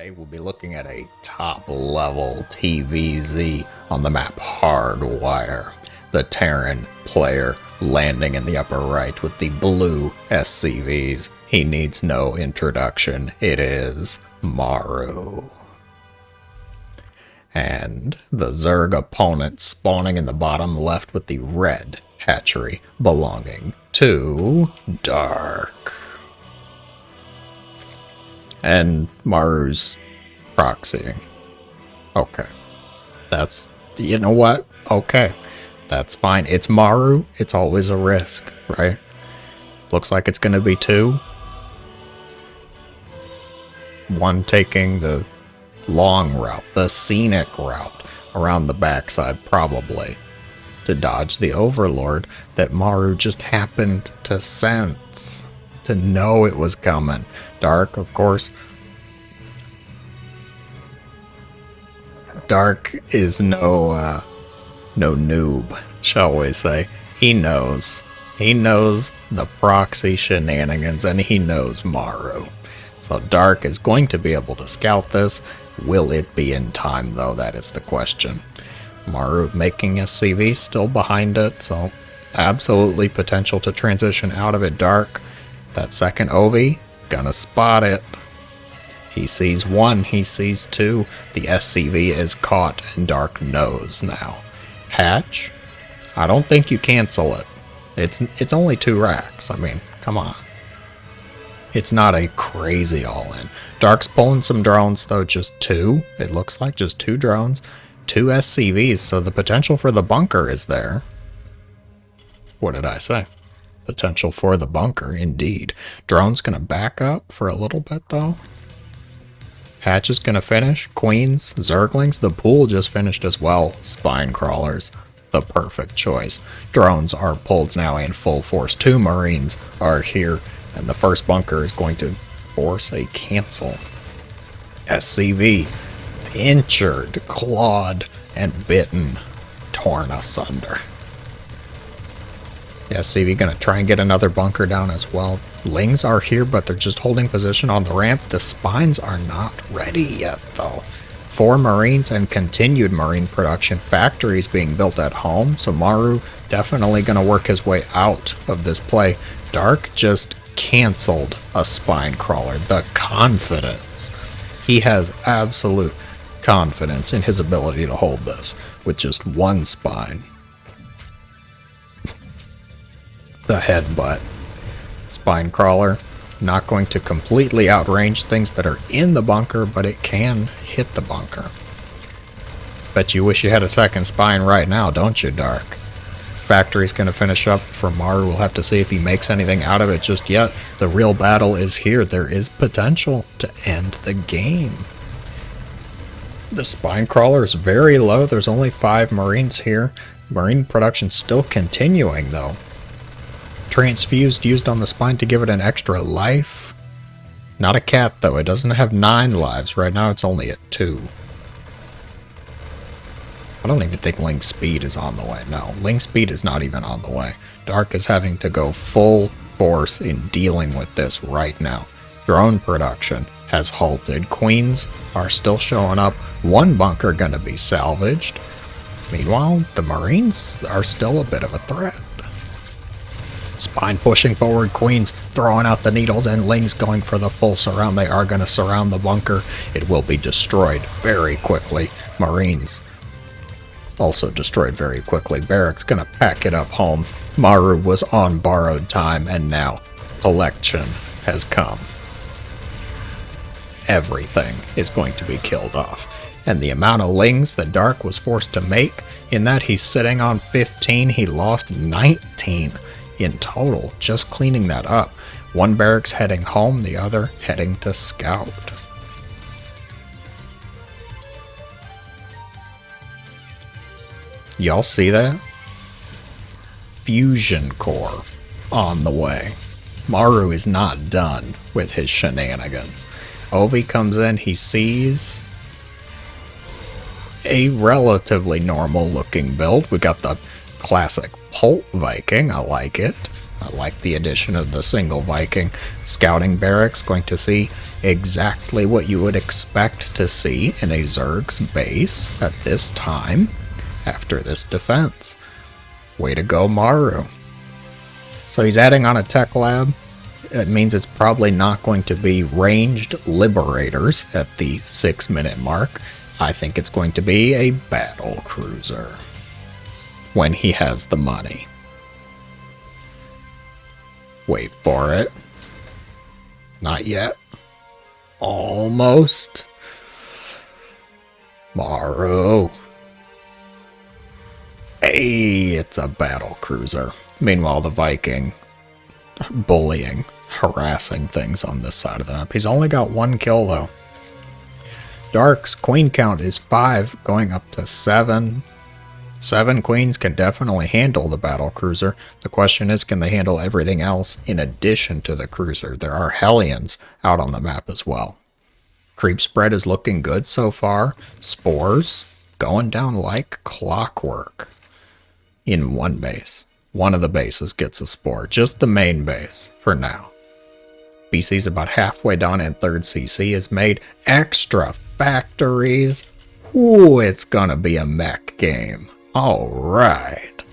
Today we'll be looking at a top-level TvZ on the map Hardwire. The Terran player landing in the upper right with the blue SCVs. He needs no introduction. It is Maru. And the Zerg opponent spawning in the bottom left with the red hatchery belonging to Dark. And Maru's proxying. Okay. That's, you know what? Okay. That's fine. It's Maru. It's always a risk, right? Looks like it's going to be two. One taking the long route, the scenic route around the backside, probably to dodge the Overlord that Maru just happened to sense, to know it was coming. Dark, of course. Dark is no noob, shall we say. He knows the proxy shenanigans, and he knows Maru. So Dark is going to be able to scout this. Will it be in time, though? That is the question. Maru making a CV, still behind it, so absolutely potential to transition out of it. Dark, that second Ovi, gonna spot it. He sees one, he sees two. The SCV is caught, and Dark knows now. Hatch, I don't think you cancel it. It's only 2 racks. I mean, come on. It's not a crazy all-in. Dark's pulling some drones, though, just 2. It looks like just 2 drones. 2 SCVs, so the potential for the bunker is there. What did I say? Potential for the bunker, indeed. Drone's gonna back up for a little bit, though. Hatch is gonna finish. Queens, Zerglings, the pool just finished as well. Spine crawlers, the perfect choice. Drones are pulled now in full force. 2 Marines are here, and the first bunker is going to force a cancel. SCV, injured, clawed, and bitten, torn asunder. SCV gonna try and get another bunker down as well. Lings are here, but they're just holding position on the ramp. The spines are not ready yet, though. 4 Marines and continued Marine production. Factories being built at home, so Maru definitely gonna work his way out of this play. Dark just canceled a spine crawler. The confidence. He has absolute confidence in his ability to hold this with just 1 spine. The headbutt. Spine crawler, not going to completely outrange things that are in the bunker, but it can hit the bunker. Bet you wish you had a second spine right now, don't you, Dark? Factory's going to finish up for Maru. We'll have to see if he makes anything out of it just yet. The real battle is here. There is potential to end the game. The spine crawler is very low. There's only 5 Marines here. Marine production still continuing, though. Transfused used on the spine to give it an extra life. Not a cat, though. It doesn't have 9 lives. Right now it's only at 2. I don't even think Ling Speed is on the way. No, Ling Speed is not even on the way. Dark is having to go full force in dealing with this right now. Drone production has halted. Queens are still showing up. 1 bunker gonna be salvaged. Meanwhile, the Marines are still a bit of a threat. Spine pushing forward, Queens throwing out the needles, and Lings going for the full surround. They are going to surround the bunker. It will be destroyed very quickly. Marines also destroyed very quickly. Barracks going to pack it up home. Maru was on borrowed time, and now collection has come. Everything is going to be killed off. And the amount of Lings that Dark was forced to make, in that he's sitting on 15, he lost 19 in total, just cleaning that up. 1 barracks heading home, the other heading to scout. Y'all see that? Fusion core on the way. Maru is not done with his shenanigans. Ovi comes in, he sees a relatively normal looking build. We got the classic Pult Viking, I like it. I like the addition of the single Viking. Scouting barracks, going to see exactly what you would expect to see in a Zerg's base at this time after this defense. Way to go, Maru. So he's adding on a tech lab. It means it's probably not going to be ranged liberators at the 6-minute mark. I think it's going to be a battle cruiser when he has the money. Wait for it. Not yet. Almost. Maru. Hey, it's a battle cruiser. Meanwhile, the Viking bullying, harassing things on this side of the map. He's only got 1 kill though. Dark's queen count is 5, going up to 7. 7 queens can definitely handle the battle cruiser. The question is, can they handle everything else in addition to the cruiser? There are Hellions out on the map as well. Creep spread is looking good so far. Spores going down like clockwork in one base. One of the bases gets a spore. Just the main base for now. BC's about halfway done and 3rd CC is made. Extra factories. Ooh, it's gonna be a mech game. Alright.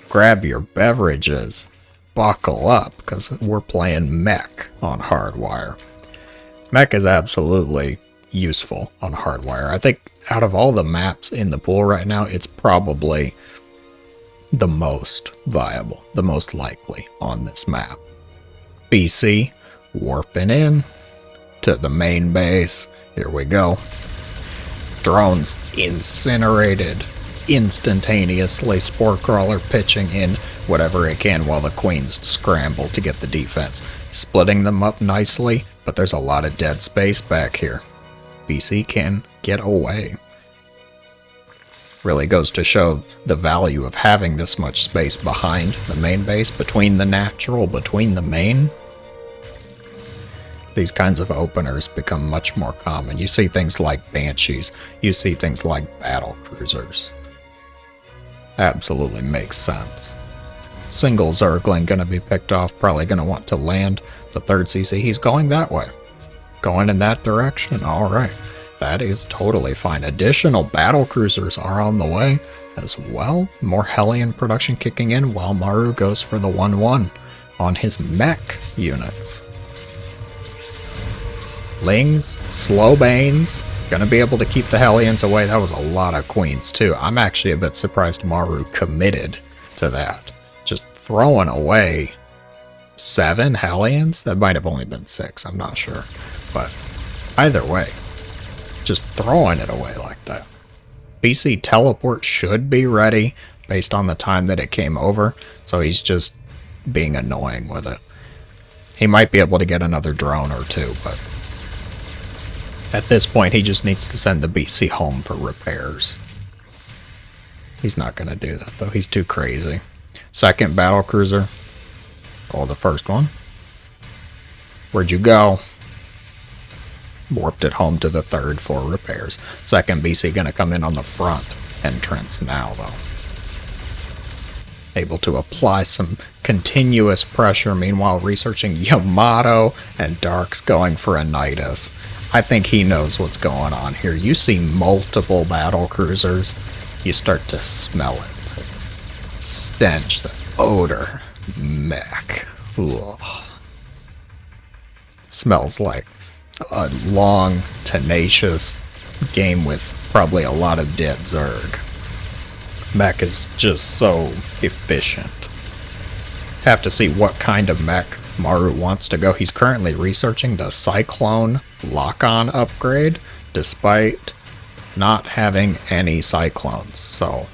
Grab your beverages. Buckle up, because we're playing MECH on Hardwire. MECH is absolutely useful on Hardwire. I think out of all the maps in the pool right now, it's probably the most viable, the most likely on this map. BC warping in to the main base. Here we go. Drones incinerated instantaneously. Spore crawler pitching in whatever it can while the queens scramble to get the defense. Splitting them up nicely, but there's a lot of dead space back here. BC can get away. Really goes to show the value of having this much space behind the main base, between the natural, between the main. These kinds of openers become much more common. You see things like Banshees, you see things like battle cruisers. Absolutely makes sense. Single Zergling gonna be picked off, probably gonna want to land the 3rd CC. He's going that way. Going in that direction, alright. That is totally fine. Additional battle cruisers are on the way as well. More Hellion production kicking in while Maru goes for the 1-1 on his mech units. Lings, slow Banes, gonna be able to keep the Hellions away. That was a lot of queens too. I'm actually a bit surprised Maru committed to that. Just throwing away 7 Hellions? That might have only been 6, I'm not sure. But either way, just throwing it away like that. BC teleport should be ready based on the time that it came over, so he's just being annoying with it. He might be able to get another drone or 2, but at this point he just needs to send the BC home for repairs. He's not going to do that though, he's too crazy. 2nd battle cruiser. Oh, the 1st one. Where'd you go? Warped it home to the 3rd for repairs. 2nd BC gonna come in on the front entrance now though. Able to apply some continuous pressure, meanwhile researching Yamato, and Dark's going for a Nidus. I think he knows what's going on here. You see multiple battle cruisers, you start to smell it. The stench, the odor, mech. Ugh. Smells like a long, tenacious game with probably a lot of dead Zerg. Mech is just so efficient. Have to see what kind of mech Maru wants to go. He's currently researching the Cyclone lock-on upgrade, despite not having any Cyclones. So,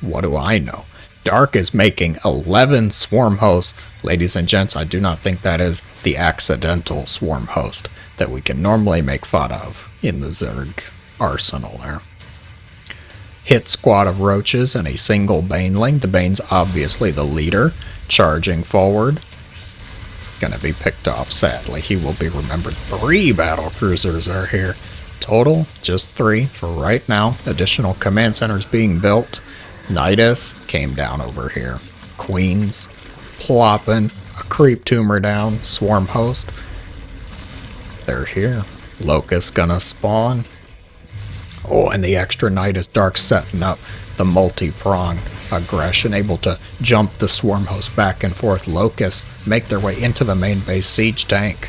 what do I know? Dark is making 11 swarm hosts. Ladies and gents, I do not think that is the accidental swarm host that we can normally make fun of in the Zerg arsenal there. Hit squad of roaches and a single Baneling. The Bane's obviously the leader, charging forward. Gonna be picked off, sadly. He will be remembered. 3 battle cruisers are here. Total, just 3 for right now. Additional command centers being built. Nidus came down over here. Queens plopping a creep tumor down. Swarm host. They're here. Locust gonna spawn. Oh, and the extra Nidus Dark setting up the multi-pronged aggression, able to jump the swarm host back and forth. Locusts make their way into the main base siege tank,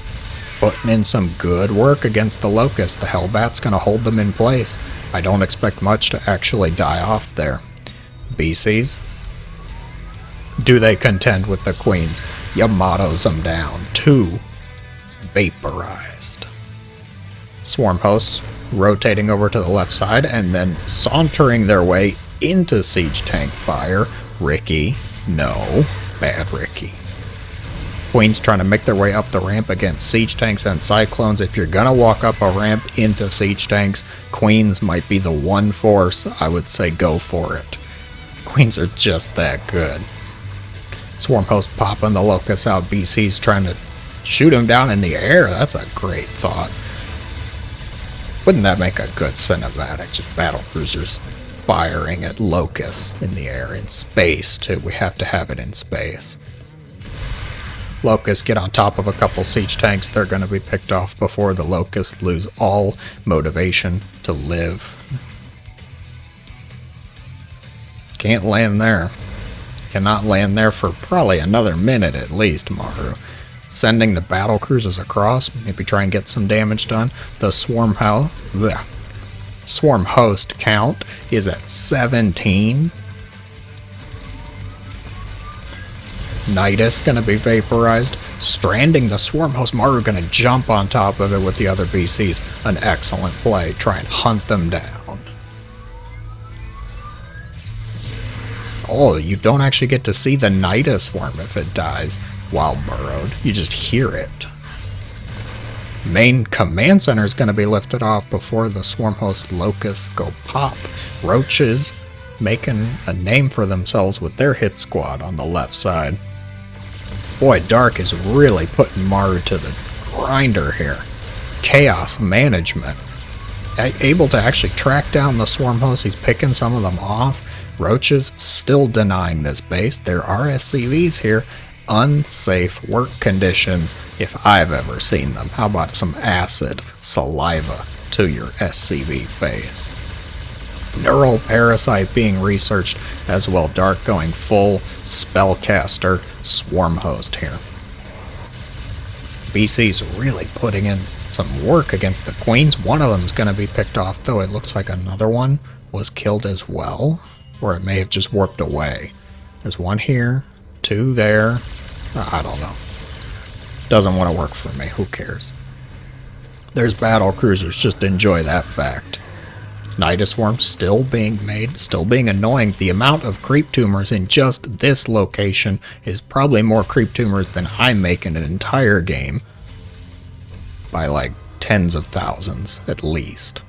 putting in some good work against the Locust. The Hellbat's gonna hold them in place. I don't expect much to actually die off there. BCs, do they contend with the Queens? Yamato's them down. 2 vaporized. Swarm hosts rotating over to the left side and then sauntering their way into siege tank fire. Ricky, no, bad Ricky. Queens trying to make their way up the ramp against siege tanks and cyclones. If you're gonna walk up a ramp into siege tanks, Queens might be the one force. I would say go for it. Queens are just that good. Swarm host popping the Locusts out. BC's trying to shoot him down in the air. That's a great thought. Wouldn't that make a good cinematic? Just battle cruisers firing at Locusts in the air, in space too. We have to have it in space. Locusts get on top of a couple siege tanks. They're going to be picked off before the Locusts lose all motivation to live. Can't land there. Cannot land there for probably another minute at least, Maru. Sending the battle cruisers across, maybe try and get some damage done. The swarm host count is at 17. Nidus gonna be vaporized, stranding the swarm host. Maru gonna jump on top of it with the other BCs. An excellent play. Try and hunt them down. Oh, you don't actually get to see the Nidus swarm if it dies while burrowed. You just hear it. Main command center is going to be lifted off before the swarm host Locusts go pop. Roaches making a name for themselves with their hit squad on the left side. Boy, Dark is really putting Maru to the grinder here. Chaos management. Able to actually track down the swarm host. He's picking some of them off. Roaches still denying this base. There are SCVs here. Unsafe work conditions if I've ever seen them. How about some acid saliva to your SCV face? Neural parasite being researched as well. Dark going full spellcaster swarm host here. BC's really putting in some work against the Queens. One of them's going to be picked off, though. It looks like another one was killed as well, or it may have just warped away. There's one here, 2 there. I don't know. Doesn't want to work for me. Who cares? There's battle cruisers. Just enjoy that fact. Nidus swarm still being made, still being annoying. The amount of creep tumors in just this location is probably more creep tumors than I make in an entire game. By like tens of thousands at least.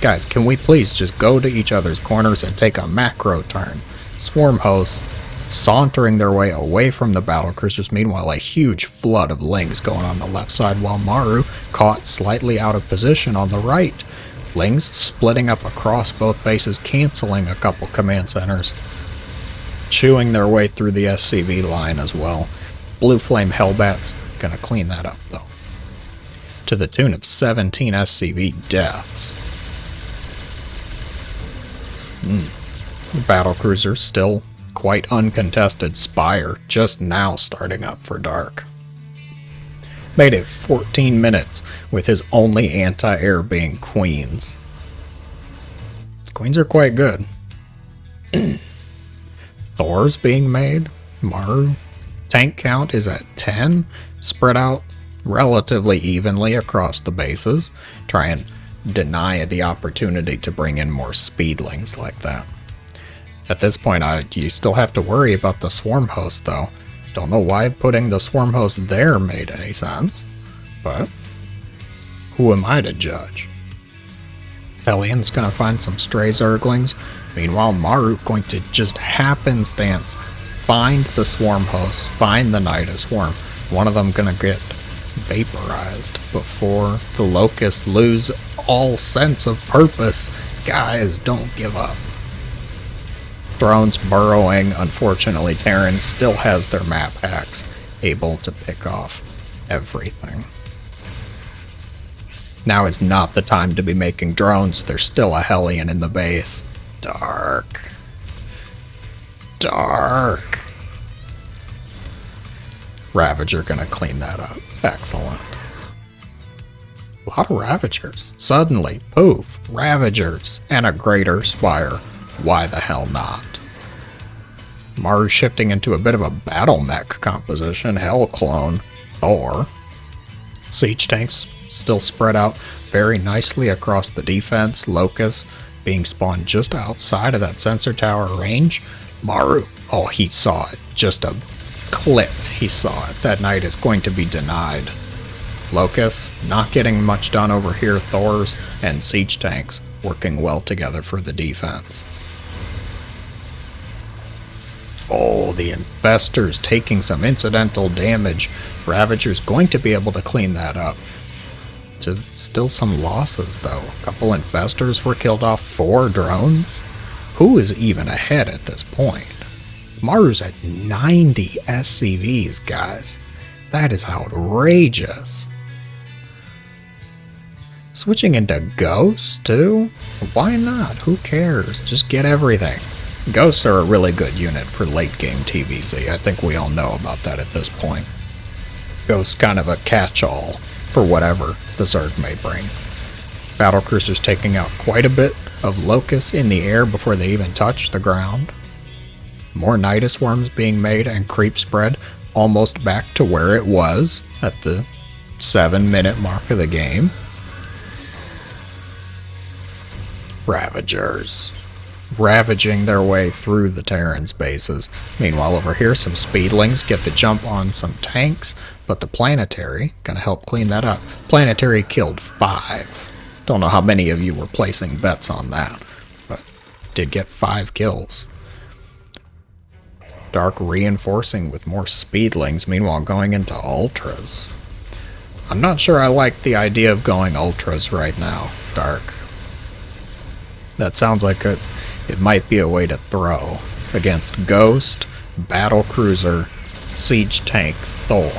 Guys, can we please just go to each other's corners and take a macro turn? Swarm hosts sauntering their way away from the battle cruisers. Meanwhile, a huge flood of Lings going on the left side, while Maru caught slightly out of position on the right. Lings splitting up across both bases, canceling a couple command centers. Chewing their way through the SCV line as well. Blue Flame Hellbats gonna clean that up though. To the tune of 17 SCV deaths. The battle cruiser still quite uncontested. Spire just now starting up for Dark. Made it 14 minutes with his only anti-air being Queens. Queens are quite good. Thor's being made. Maru. Tank count is at 10. Spread out relatively evenly across the bases. Try and deny the opportunity to bring in more speedlings like that. At this point, you still have to worry about the swarm host, though. Don't know why putting the swarm host there made any sense, but who am I to judge? Hellian's gonna find some stray Zerglings. Meanwhile, Maru going to just happenstance find the swarm host, find the Nidus swarm. One of them gonna get vaporized before the Locusts lose all sense of purpose Guys, don't give up. Drones burrowing. Unfortunately, Terran still has their map hacks, able to pick off everything. Now is not the time to be making drones. There's still a Hellion in the base. Dark. Dark. Ravager gonna clean that up. Excellent. A lot of Ravagers. Suddenly, poof, Ravagers and a Greater Spire. Why the hell not? Maru shifting into a bit of a battle mech composition. Hell Clone. Thor. Siege tanks still spread out very nicely across the defense. Locust being spawned just outside of that sensor tower range. Maru, oh, he saw it. Just a clip. He saw it. That knight is going to be denied. Locust not getting much done over here. Thors and siege tanks working well together for the defense. Oh, the Infestors taking some incidental damage. Ravager's going to be able to clean that up. Still some losses though. A couple Infestors were killed off. 4 drones. Who is even ahead at this point? Maru's at 90 SCVs, guys. That is outrageous. Switching into Ghosts, too? Why not? Who cares? Just get everything. Ghosts are a really good unit for late game TvZ. I think we all know about that at this point. Ghosts kind of a catch-all for whatever the Zerg may bring. Battlecruisers taking out quite a bit of locusts in the air before they even touch the ground. More Nidus Worms being made and creep spread almost back to where it was at the 7-minute mark of the game. Ravagers. Ravaging their way through the Terran's bases. Meanwhile, over here, some Speedlings get the jump on some tanks, but the Planetary gonna help clean that up. Planetary killed 5. Don't know how many of you were placing bets on that, but did get 5 kills. Dark reinforcing with more Speedlings, meanwhile going into Ultras. I'm not sure I like the idea of going Ultras right now, Dark. That sounds like it might be a way to throw against Ghost, Battlecruiser, Siege Tank, Thor.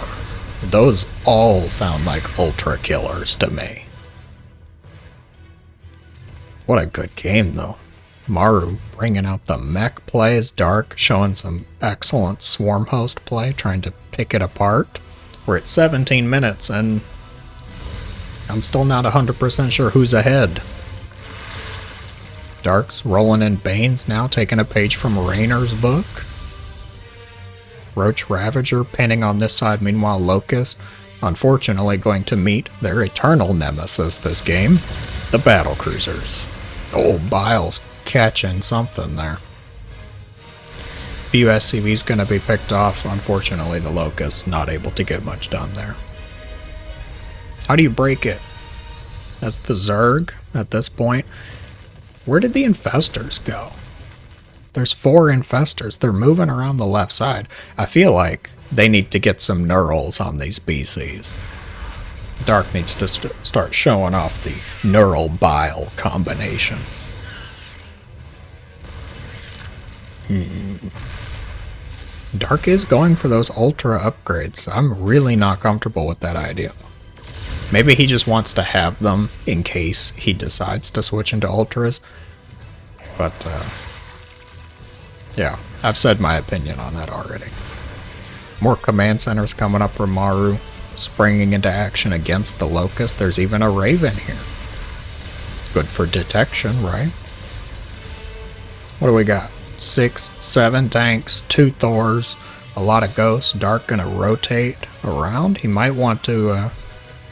Those all sound like Ultra killers to me. What a good game, though. Maru bringing out the mech plays. Dark showing some excellent swarm host play, trying to pick it apart. We're at 17 minutes, and I'm still not 100% sure who's ahead. Dark's rolling in Banes now, taking a page from Raynor's book. Roach Ravager pinning on this side. Meanwhile, Locust, unfortunately, going to meet their eternal nemesis this game, the Battlecruisers. Oh, Biles catching something there. Few SCV's going to be picked off. Unfortunately, the Locust not able to get much done there. How do you break it? That's the Zerg at this point. Where did the Infestors go? There's 4 Infestors. They're moving around the left side. I feel like they need to get some Neurals on these BCs. Dark needs to start showing off the Neural Bile combination. Dark is going for those Ultra upgrades. I'm really not comfortable with that idea, though. Maybe he just wants to have them in case he decides to switch into Ultras. But, yeah, I've said my opinion on that already. More command centers coming up for Maru, springing into action against the Locust. There's even a Raven here. Good for detection, right? What do we got? 6, 7 tanks, 2 Thors, a lot of Ghosts. Dark gonna rotate around. He might want to,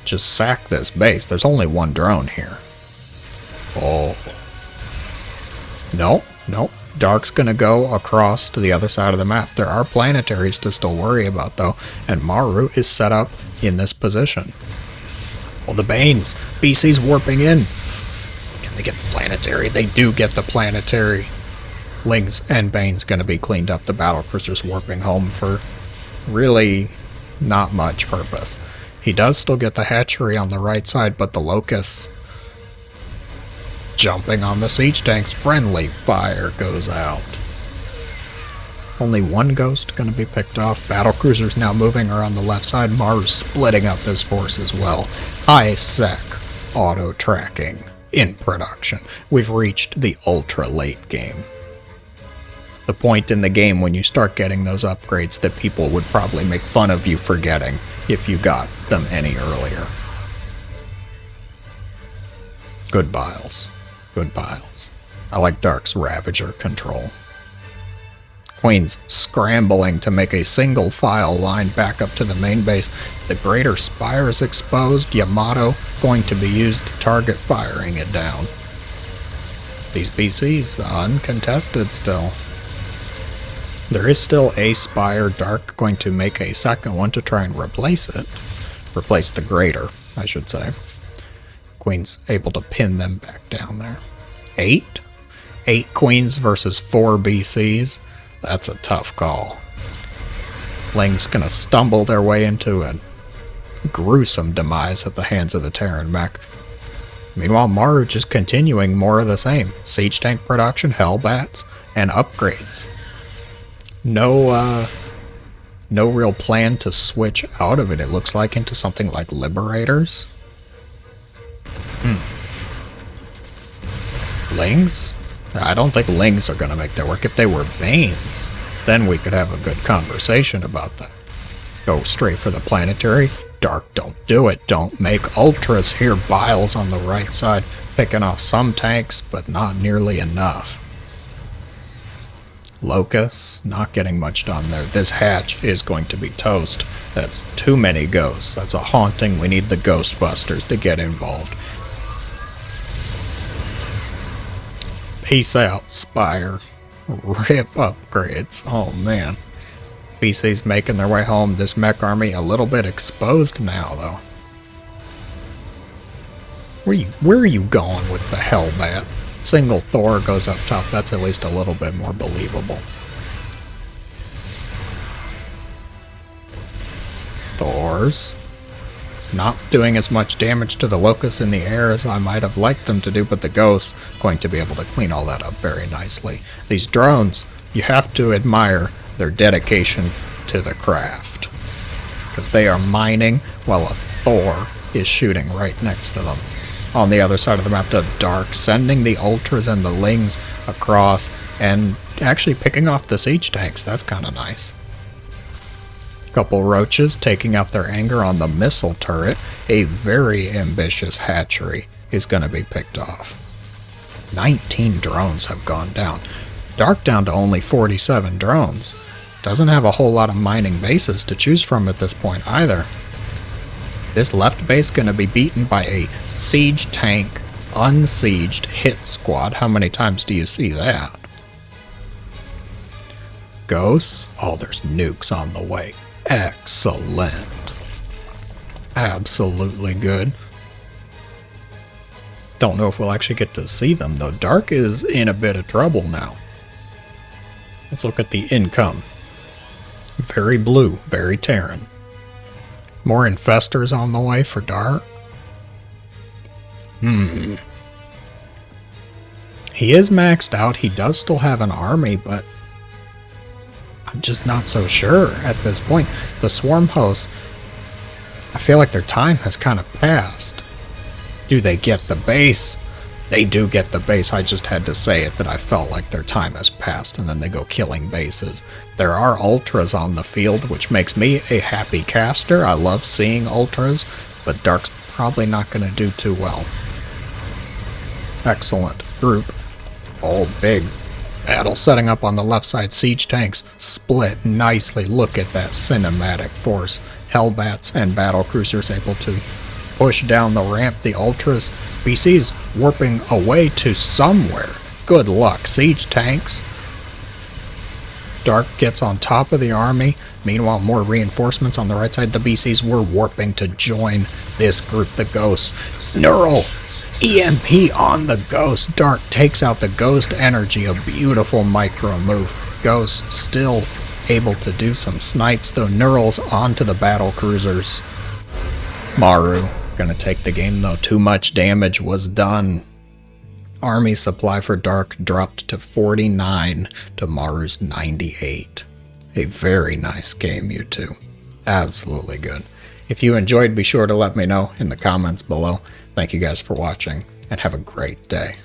just sack this base. There's only 1 drone here. Oh. Nope. Dark's gonna go across to the other side of the map. There are planetaries to still worry about, though, and Maru is set up in this position. Well, the Banes. BC's warping in. Can they get the planetary? They do get the planetary. Lings and Bane's gonna be cleaned up. The Battlecruiser's warping home for really not much purpose. He does still get the hatchery on the right side, but the Locusts jumping on the siege tanks. Friendly fire goes out. Only one ghost going to be picked off. Battlecruisers now moving around the left side. Maru splitting up his force as well. High sec auto tracking in production. We've reached the ultra late game. The point in the game when you start getting those upgrades that people would probably make fun of you for getting if you got them any earlier. Good biles. Good biles. I like Dark's Ravager control. Queen's scrambling to make a single file line back up to the main base. The Greater Spire is exposed. Yamato going to be used to target firing it down. These BCs, uncontested still. There is still a Spire. Dark going to make a second one to try and replace it. Replace the Greater, I should say. Queen's able to pin them back down there. 8 Queens versus 4 BCs. That's a tough call. Ling's gonna stumble their way into a gruesome demise at the hands of the Terran mech. Meanwhile, Maru just continuing more of the same. Siege tank production, Hellbats, and upgrades. No real plan to switch out of it, it looks like, into something like Liberators. Lings? I don't think Lings are going to make that work. If they were Banes, then we could have a good conversation about that. Go straight for the planetary. Dark, don't do it. Don't make Ultras here. Biles on the right side, picking off some tanks, but not nearly enough. Locust, not getting much done there. This hatch is going to be toast. That's too many ghosts. That's a haunting. We need the Ghostbusters to get involved. Peace out, Spire. Rip upgrades. Oh, man. BC's making their way home. This mech army a little bit exposed now, though. Where are you going with the Hellbat? Single Thor goes up top. That's at least a little bit more believable. Thors. Not doing as much damage to the Locusts in the air as I might have liked them to do, but the Ghosts going to be able to clean all that up very nicely. These drones, you have to admire their dedication to the craft, because they are mining while a Thor is shooting right next to them. On the other side of the map, to Dark, sending the Ultras and the Lings across and actually picking off the siege tanks. That's kind of nice. Couple roaches taking out their anger on the missile turret. A very ambitious hatchery is going to be picked off. 19 drones have gone down. Dark down to only 47 drones. Doesn't have a whole lot of mining bases to choose from at this point either. This left base going to be beaten by a siege tank, unsieged hit squad. How many times do you see that? Ghosts? Oh, there's nukes on the way. Excellent. Absolutely good. Don't know if we'll actually get to see them, though. Dark is in a bit of trouble now. Let's look at the income. Very blue, very Terran. More infestors on the way for Dark. He is maxed out. He does still have an army, but I'm just not so sure at this point. The Swarm hosts, I feel like their time has kind of passed. Do they get the base? They do get the base. I just had to say it that I felt like their time has passed, and then they go killing bases. There are Ultras on the field, which makes me a happy caster. I love seeing Ultras, but Dark's probably not going to do too well. Excellent group. All big battle setting up on the left side. Siege tanks split nicely. Look at that cinematic force. Hellbats and battlecruisers able to push down the ramp. The Ultras, BC's warping away to somewhere. Good luck. Siege tanks. Dark gets on top of the army. Meanwhile, more reinforcements on the right side. The BCs were warping to join this group, the Ghosts. Neural EMP on the Ghost. Dark takes out the Ghost energy. A beautiful micro move. Ghost still able to do some snipes, though. Neural's onto the battle cruisers. Maru gonna take the game, though. Too much damage was done army supply for Dark dropped to 49 to Maru's 98. A very nice game, you two. Absolutely good. If you enjoyed, be sure to let me know in the comments below. Thank you guys for watching, and have a great day.